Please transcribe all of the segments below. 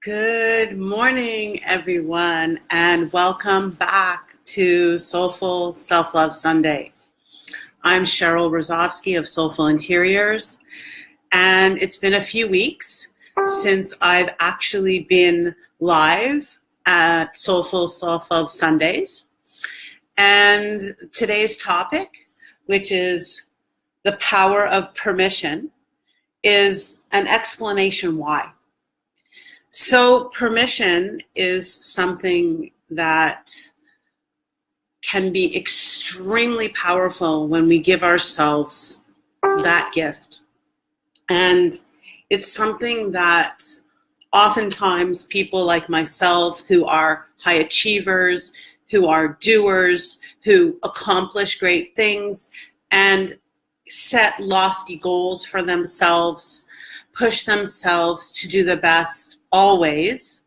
Good morning, everyone, and welcome back to Soulful Self-Love Sunday. I'm Cheryl Rozovsky of Soulful Interiors, and it's been a few weeks since I've actually been live at Soulful Self-Love Sundays. And today's topic, which is the power of permission, is an explanation why. So permission is something that can be extremely powerful when we give ourselves that gift. And it's something that oftentimes people like myself who are high achievers, who are doers, who accomplish great things and set lofty goals for themselves, push themselves to do the best always,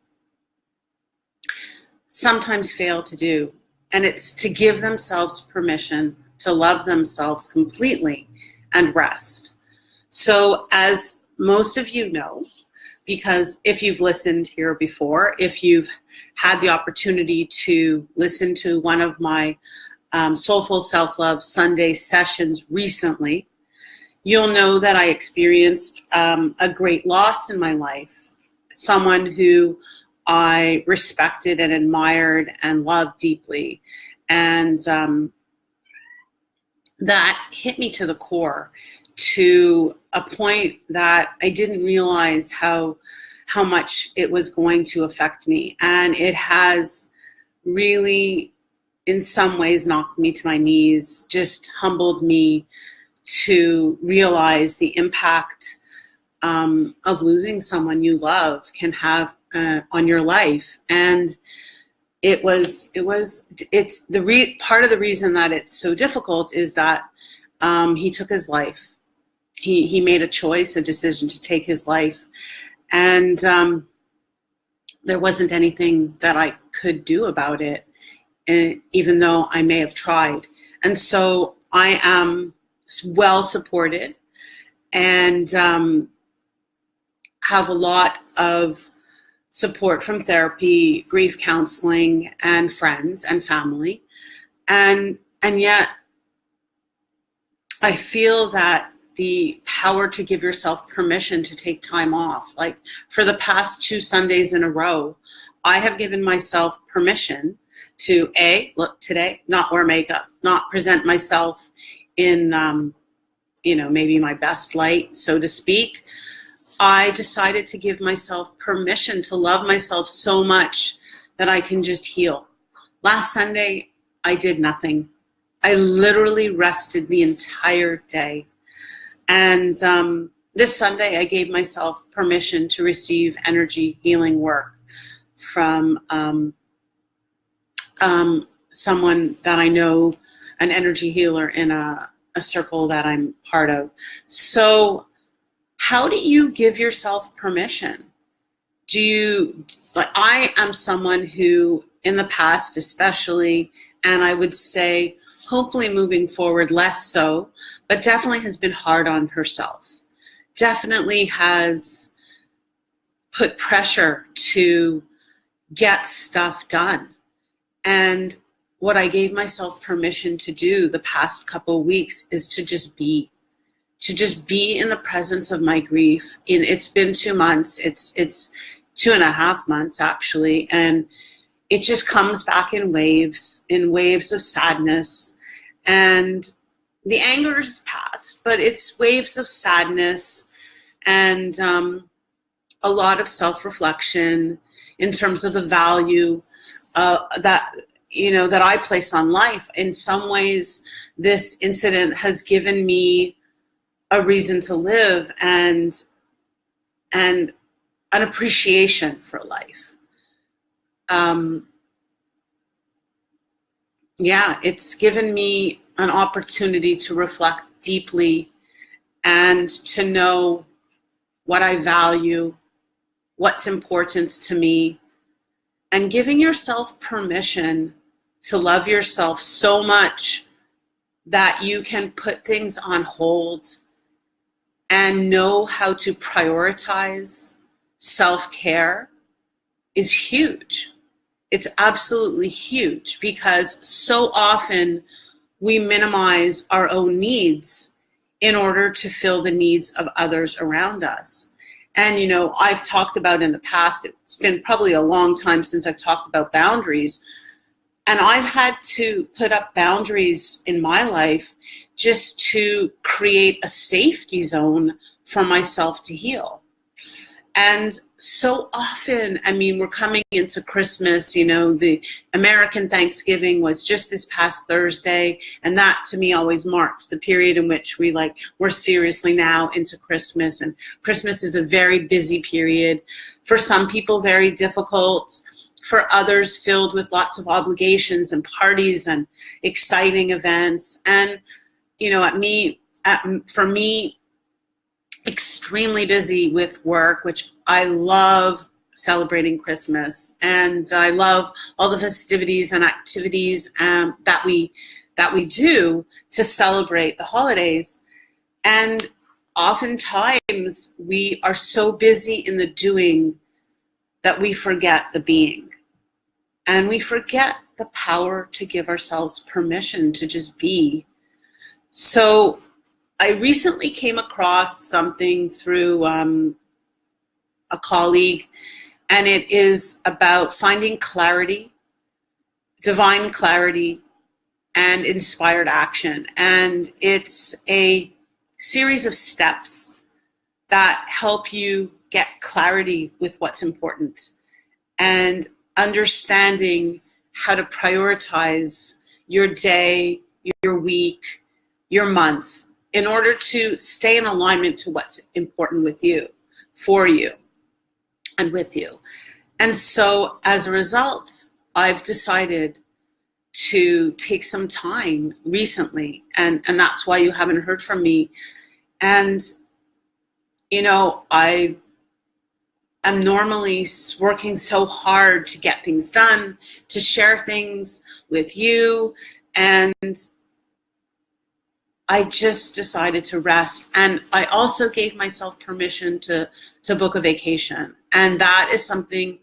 sometimes fail to do. And it's to give themselves permission to love themselves completely and rest. So as most of you know, because if you've listened here before, if you've had the opportunity to listen to one of my Soulful Self-Love Sunday sessions recently, you'll know that I experienced a great loss in my life. Someone who I respected and admired and loved deeply. And that hit me to the core, to a point that I didn't realize how much it was going to affect me. And it has really, in some ways, knocked me to my knees, just humbled me to realize the impact of losing someone you love can have on your life. And part of the reason that it's so difficult is that he took his life. He made a decision to take his life. And there wasn't anything that I could do about it, even though I may have tried. And so I am well supported and have a lot of support from therapy, grief counseling, and friends and family. And yet I feel that the power to give yourself permission to take time off, like for the past 2 Sundays in a row, I have given myself permission to look today, not wear makeup, not present myself in, maybe my best light, so to speak. I decided to give myself permission to love myself so much that I can just heal. Last Sunday, I did nothing. I literally rested the entire day. And this Sunday, I gave myself permission to receive energy healing work from someone that I know, an energy healer in a circle that I'm part of. So how do you give yourself permission? I am someone who, in the past especially, and I would say hopefully moving forward less so, but definitely has been hard on herself. Definitely has put pressure to get stuff done. And what I gave myself permission to do the past couple of weeks is to just be in the presence of my grief. It's been 2 months. It's 2.5 months actually. And it just comes back in waves of sadness. And the anger is past, but it's waves of sadness and a lot of self-reflection in terms of the value that I place on life. In some ways, this incident has given me a reason to live and an appreciation for life. It's given me an opportunity to reflect deeply and to know what I value, what's important to me, and giving yourself permission to love yourself so much that you can put things on hold and know how to prioritize self-care is huge. It's absolutely huge, because so often we minimize our own needs in order to fill the needs of others around us. And, I've talked about in the past, it's been probably a long time since I've talked about boundaries. And I've had to put up boundaries in my life just to create a safety zone for myself to heal. And so often, we're coming into Christmas, the American Thanksgiving was just this past Thursday. And that to me always marks the period in which we're seriously now into Christmas. And Christmas is a very busy period. For some people, very difficult. For others, filled with lots of obligations and parties and exciting events. And, for me, extremely busy with work, which I love celebrating Christmas, and I love all the festivities and activities that we do to celebrate the holidays. And oftentimes we are so busy in the doing that we forget the being, and we forget the power to give ourselves permission to just be. So I recently came across something through a colleague, and it is about finding clarity, divine clarity, and inspired action. And it's a series of steps that help you get clarity with what's important and understanding how to prioritize your day, your week, your month, in order to stay in alignment to what's important with you, for you, and with you. And so as a result, I've decided to take some time recently, and that's why you haven't heard from me. And, I am normally working so hard to get things done, to share things with you, and I just decided to rest. And I also gave myself permission to book a vacation. And that is something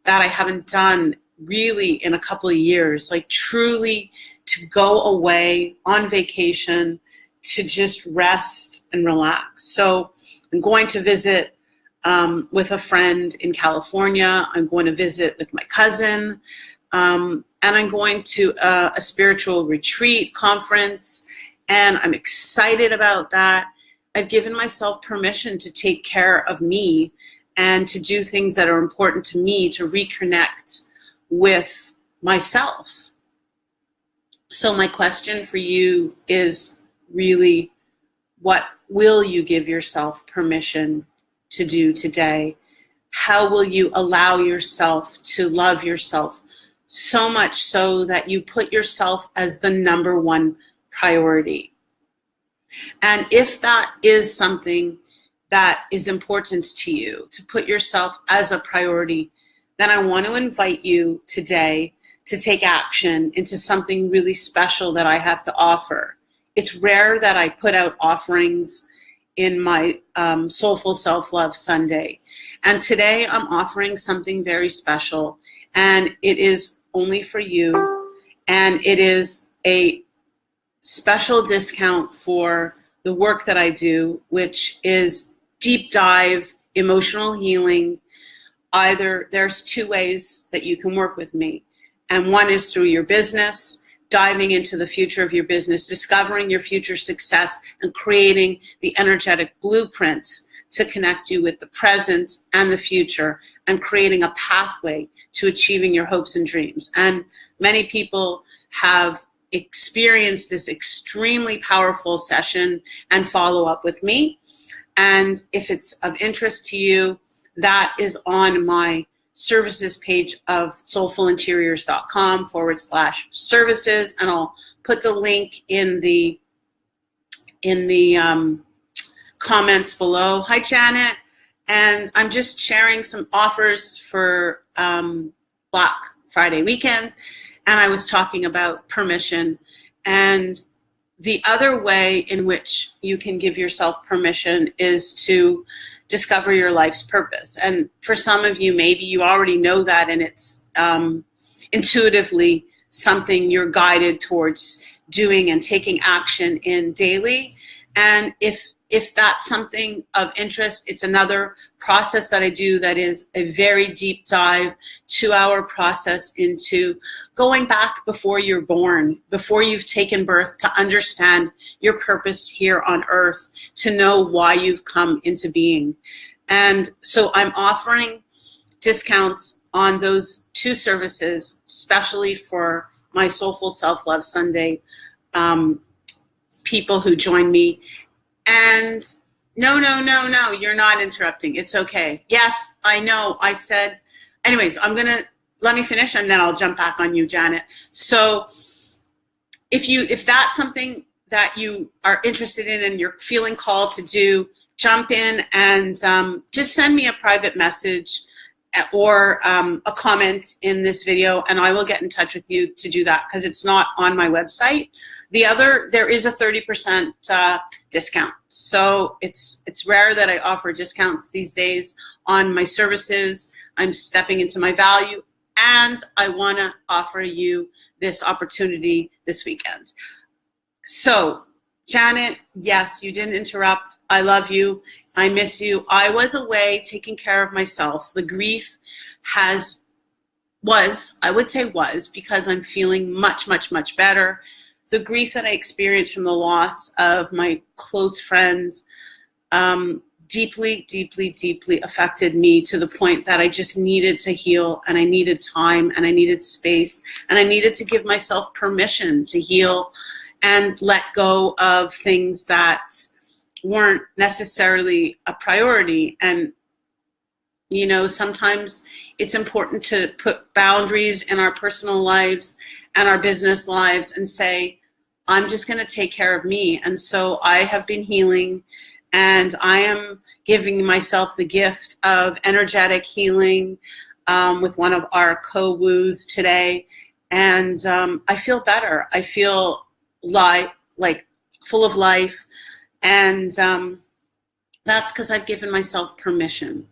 that I haven't done really in a couple of years, truly to go away on vacation, to just rest and relax. So I'm going to visit with a friend in California. I'm going to visit with my cousin. And I'm going to a spiritual retreat conference. And I'm excited about that. I've given myself permission to take care of me and to do things that are important to me, to reconnect with myself. So my question for you is really, what will you give yourself permission to do today? How will you allow yourself to love yourself so much so that you put yourself as the number one priority? And if that is something that is important to you, to put yourself as a priority, then I want to invite you today to take action into something really special that I have to offer. It's rare that I put out offerings in my Soulful Self-Love Sunday. And today I'm offering something very special, and it is only for you, and it is a special discount for the work that I do, which is deep dive emotional healing. There's two ways that you can work with me, and one is through your business, diving into the future of your business, discovering your future success, and creating the energetic blueprint to connect you with the present and the future, and creating a pathway to achieving your hopes and dreams. And many people have experienced this extremely powerful session and follow up with me. And if it's of interest to you, that is on my services page of soulfulinteriors.com/services. And I'll put the link in the comments below. Hi, Janet. And I'm just sharing some offers for Black Friday weekend. And I was talking about permission. And the other way in which you can give yourself permission is to discover your life's purpose. And for some of you, maybe you already know that, and it's intuitively something you're guided towards doing and taking action in daily. And if that's something of interest, it's another process that I do that is a very deep dive 2-hour process into going back before you're born, before you've taken birth, to understand your purpose here on earth, to know why you've come into being. And so I'm offering discounts on those 2 services, especially for my Soulful Self-Love Sunday people who join me. And no, you're not interrupting. It's okay. Yes, I know. I said, anyways, let me finish and then I'll jump back on you, Janet. So if that's something that you are interested in and you're feeling called to do, jump in and just send me a private message or a comment in this video, and I will get in touch with you to do that, because it's not on my website. There is a 30% discount. So it's rare that I offer discounts these days on my services. I'm stepping into my value, and I want to offer you this opportunity this weekend. So, Janet, yes, you didn't interrupt. I love you. I miss you. I was away taking care of myself. The grief was, because I'm feeling much, much, much better. The grief that I experienced from the loss of my close friend deeply, deeply, deeply affected me, to the point that I just needed to heal, and I needed time, and I needed space, and I needed to give myself permission to heal and let go of things that weren't necessarily a priority. And, sometimes it's important to put boundaries in our personal lives and our business lives and say, I'm just going to take care of me. And so I have been healing, and I am giving myself the gift of energetic healing with one of our co-woos today. And I feel better. I feel like full of life. And that's because I've given myself permission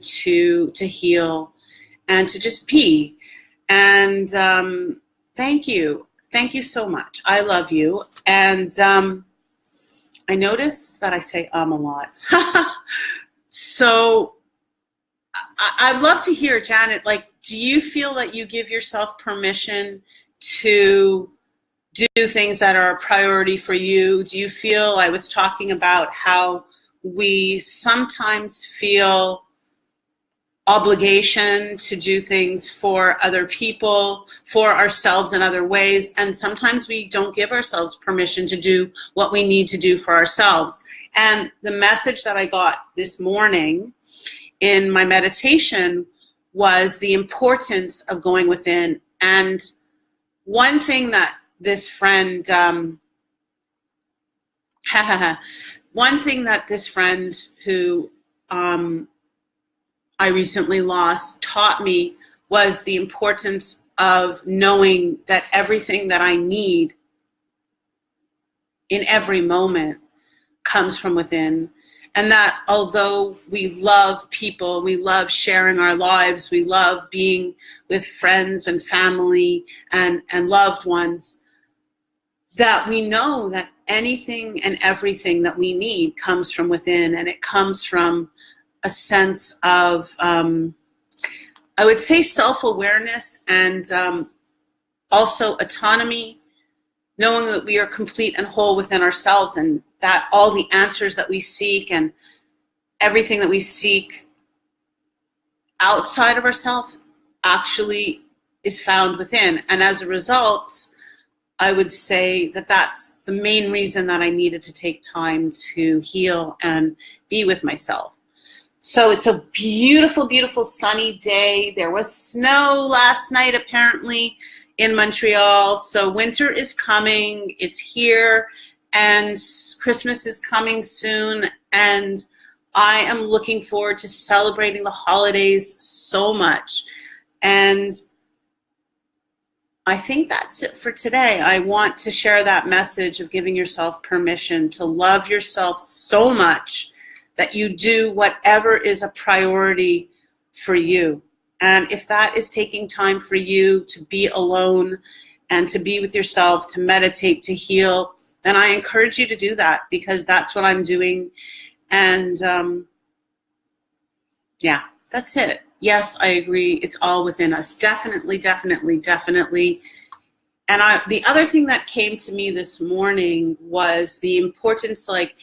to heal and to just be. And thank you so much. I love you. And I notice that I say a lot. So I'd love to hear, Janet, do you feel that you give yourself permission to do things that are a priority for you? Do you feel, I was talking about how we sometimes feel obligation to do things for other people, for ourselves in other ways, and sometimes we don't give ourselves permission to do what we need to do for ourselves. And the message that I got this morning in my meditation was the importance of going within. And one thing that this friend, who I recently lost taught me was the importance of knowing that everything that I need in every moment comes from within. And that although we love people, we love sharing our lives, we love being with friends and family and loved ones, that we know that anything and everything that we need comes from within, and it comes from a sense of, I would say, self-awareness and also autonomy, knowing that we are complete and whole within ourselves, and that all the answers that we seek and everything that we seek outside of ourselves actually is found within. And as a result, I would say that that's the main reason that I needed to take time to heal and be with myself. So it's a beautiful, beautiful sunny day. There was snow last night, apparently, in Montreal. So winter is coming. It's here. And Christmas is coming soon. And I am looking forward to celebrating the holidays so much. And I think that's it for today. I want to share that message of giving yourself permission to love yourself so much that you do whatever is a priority for you. And if that is taking time for you to be alone and to be with yourself, to meditate, to heal, then I encourage you to do that, because that's what I'm doing. And yeah, that's it. Yes, I agree. It's all within us. Definitely, definitely, definitely. And the other thing that came to me this morning was the importance, like,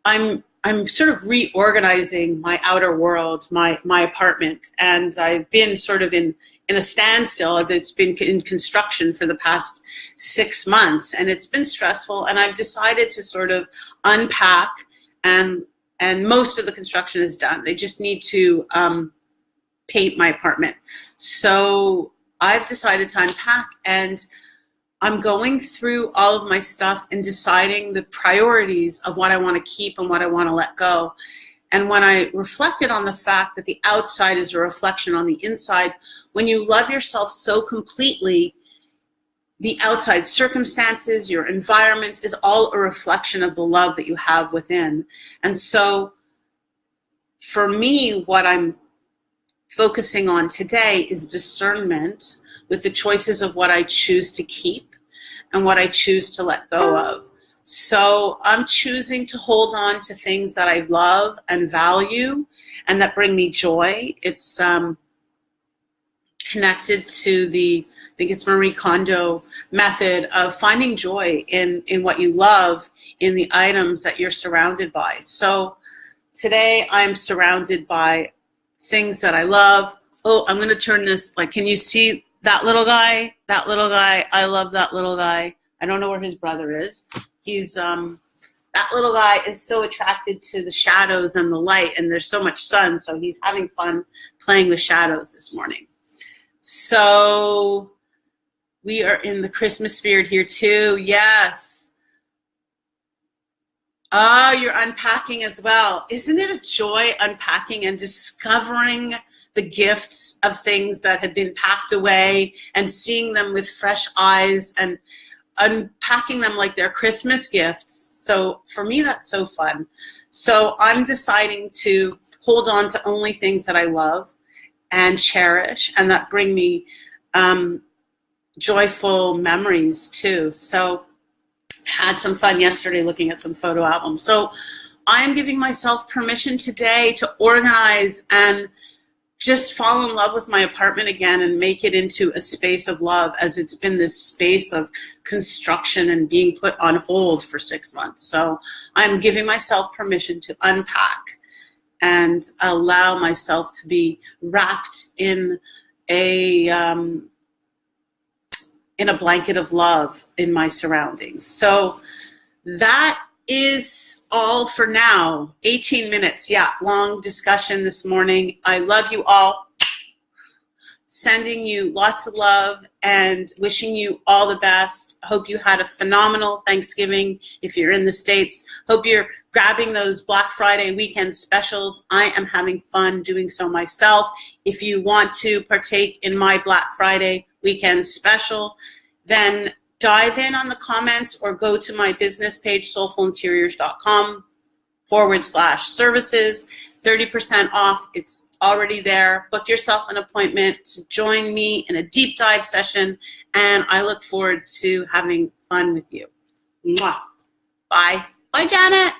I'm sort of reorganizing my outer world, my apartment, and I've been sort of in a standstill as it's been in construction for the past 6 months, and it's been stressful, and I've decided to sort of unpack, and most of the construction is done. They just need to paint my apartment. So I've decided to unpack, and I'm going through all of my stuff and deciding the priorities of what I want to keep and what I want to let go. And when I reflected on the fact that the outside is a reflection on the inside, when you love yourself so completely, the outside circumstances, your environment, is all a reflection of the love that you have within. And so for me, what I'm focusing on today is discernment with the choices of what I choose to keep and what I choose to let go of. So I'm choosing to hold on to things that I love and value and that bring me joy. It's connected to I think it's Marie Kondo method of finding joy in what you love, in the items that you're surrounded by. So today I'm surrounded by things that I love. Oh, I'm going to turn this, like, can you see that little guy? That little guy, I love that little guy. I don't know where his brother is. He's, that little guy is so attracted to the shadows and the light, and there's so much sun, so he's having fun playing with shadows this morning. So we are in the Christmas spirit here too. Yes. Oh, you're unpacking as well. Isn't it a joy unpacking and discovering the gifts of things that had been packed away and seeing them with fresh eyes and unpacking them like they're Christmas gifts? So for me, that's so fun. So I'm deciding to hold on to only things that I love and cherish and that bring me joyful memories too. So had some fun yesterday looking at some photo albums. So I'm giving myself permission today to organize and just fall in love with my apartment again and make it into a space of love, as it's been this space of construction and being put on hold for 6 months. So I'm giving myself permission to unpack and allow myself to be wrapped in a blanket of love in my surroundings. So that is all for now. 18 minutes. Yeah, long discussion this morning. I love you all. Sending you lots of love and wishing you all the best. Hope you had a phenomenal Thanksgiving if you're in the States. Hope you're grabbing those Black Friday weekend specials. I am having fun doing so myself. If you want to partake in my Black Friday weekend special, then dive in on the comments or go to my business page, soulfulinteriors.com/services. 30% off. It's already there. Book yourself an appointment to join me in a deep dive session, and I look forward to having fun with you. Mwah. Bye. Bye, Janet.